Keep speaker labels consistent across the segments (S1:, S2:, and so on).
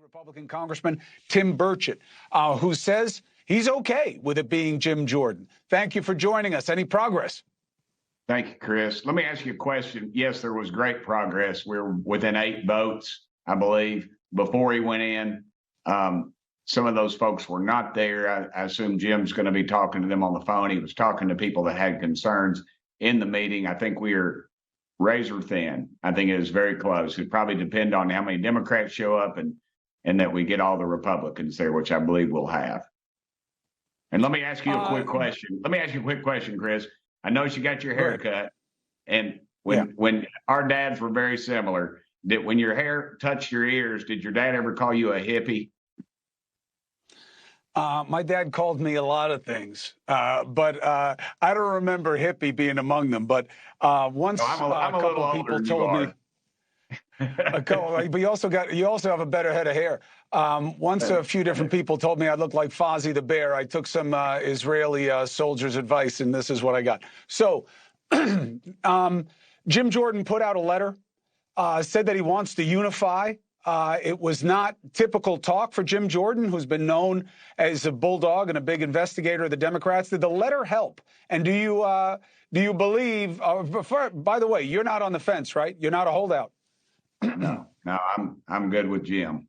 S1: Republican Congressman Tim Burchett, who says he's okay with it being Jim Jordan. Thank you for joining us. Any progress?
S2: Thank you, Chris. Let me ask you a question. Yes, there was great progress. We're within 8 votes, I believe, before he went in. Some of those folks were not there. I assume Jim's going to be talking to them on the phone. He was talking to people that had concerns in the meeting. I think we are razor thin. I think it is very close. It probably depend on how many Democrats show up and that we get all the Republicans there, which I believe we'll have. And let me ask you a quick question. Let me ask you a quick question, Chris. I noticed you got your hair cut, and when our dads were very similar, when your hair touched your ears, did your dad ever call you a hippie?
S1: My dad called me a lot of things, but I don't remember hippie being among them. But once a couple of people told me, but you also have a better head of hair. Once a few different people told me I looked like Fozzie the Bear. I took some Israeli soldiers' advice, and this is what I got. So Jim Jordan put out a letter, said that he wants to unify. It was not typical talk for Jim Jordan, who's been known as a bulldog and a big investigator of the Democrats. Did the letter help? And do you believe? By the way, you're not on the fence, right? You're not a holdout.
S2: No, I'm good with Jim.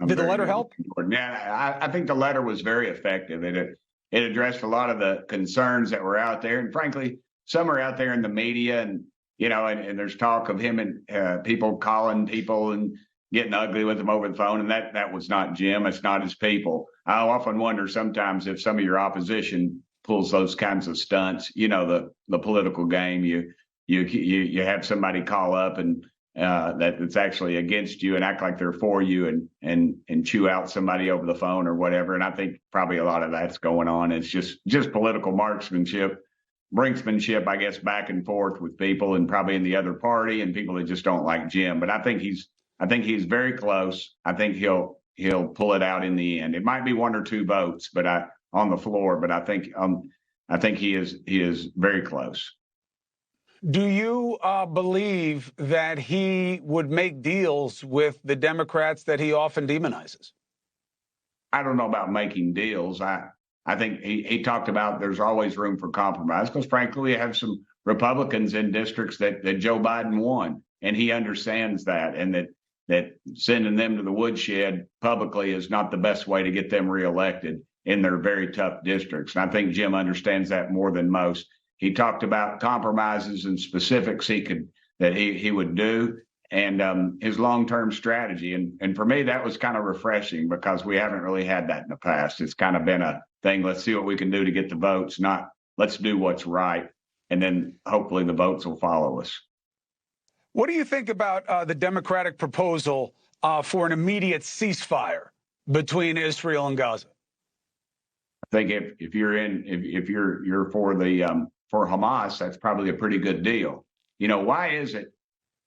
S1: Did the letter help?
S2: Yeah, I think the letter was very effective. It addressed a lot of the concerns that were out there, and frankly, some are out there in the media, and there's talk of him and people calling people and getting ugly with them over the phone, and that was not Jim. It's not his people. I often wonder sometimes if some of your opposition pulls those kinds of stunts. The political game. You have somebody call up and that's actually against you and act like they're for you and chew out somebody over the phone or whatever. And I think probably a lot of that's going on. It's just political marksmanship. Brinksmanship, I guess, back and forth with people and probably in the other party and people that just don't like Jim. But I think he's very close. I think he'll pull it out in the end. It might be 1 or 2 votes, but on the floor. But I think he is very close.
S1: Do you believe that he would make deals with the Democrats that he often demonizes?
S2: I don't know about making deals. I think he talked about there's always room for compromise because, frankly, we have some Republicans in districts that Joe Biden won, and he understands that, and that sending them to the woodshed publicly is not the best way to get them reelected in their very tough districts. And I think Jim understands that more than most. He talked about compromises and specifics that he would do, and his long-term strategy. And for me, that was kind of refreshing because we haven't really had that in the past. It's kind of been a thing. Let's see what we can do to get the votes, not let's do what's right. And then hopefully the votes will follow us.
S1: What do you think about the Democratic proposal for an immediate ceasefire between Israel and Gaza?
S2: I think if you're for Hamas, that's probably a pretty good deal. Why is it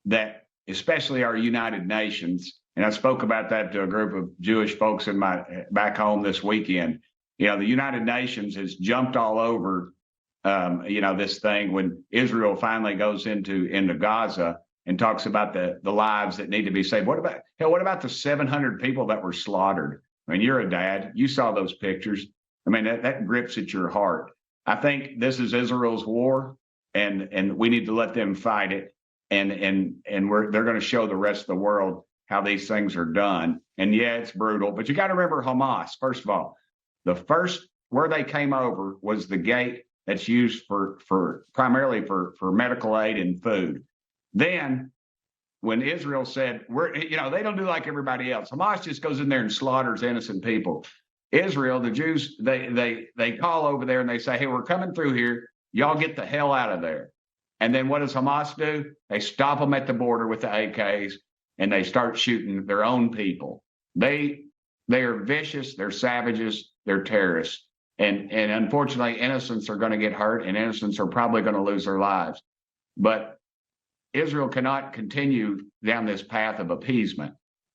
S2: that especially our United Nations, and I spoke about that to a group of Jewish folks in back home this weekend. The United Nations has jumped all over, this thing when Israel finally goes into Gaza and talks about the lives that need to be saved. What about the 700 people that were slaughtered? I mean, you're a dad. You saw those pictures. I mean, that grips at your heart. I think this is Israel's war, and we need to let them fight it. And they're going to show the rest of the world how these things are done. And yeah, it's brutal, but you got to remember Hamas. First of all, where they came over was the gate that's used primarily for medical aid and food. Then when Israel said, they don't do like everybody else. Hamas just goes in there and slaughters innocent people. Israel, the Jews, they call over there and they say, hey, we're coming through here. Y'all get the hell out of there. And then what does Hamas do? They stop them at the border with the AKs and they start shooting their own people. They are vicious. They're savages. They're terrorists. And unfortunately, innocents are going to get hurt and innocents are probably going to lose their lives. But Israel cannot continue down this path of appeasement.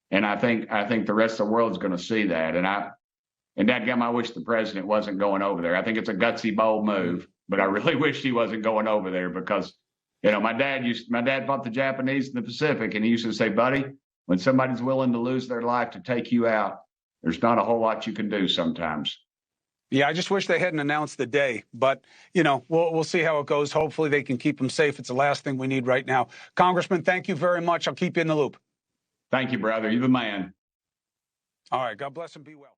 S2: And I think the rest of the world is going to see that. And dadgum, I wish the president wasn't going over there. I think it's a gutsy, bold move, but I really wish he wasn't going over there because, my dad fought the Japanese in the Pacific, and he used to say, buddy, when somebody's willing to lose their life to take you out, there's not a whole lot you can do sometimes.
S1: Yeah, I just wish they hadn't announced the day, but we'll see how it goes. Hopefully they can keep them safe. It's the last thing we need right now. Congressman, thank you very much. I'll keep you in the loop.
S2: Thank you, brother. You're the man.
S1: All right. God bless and be well.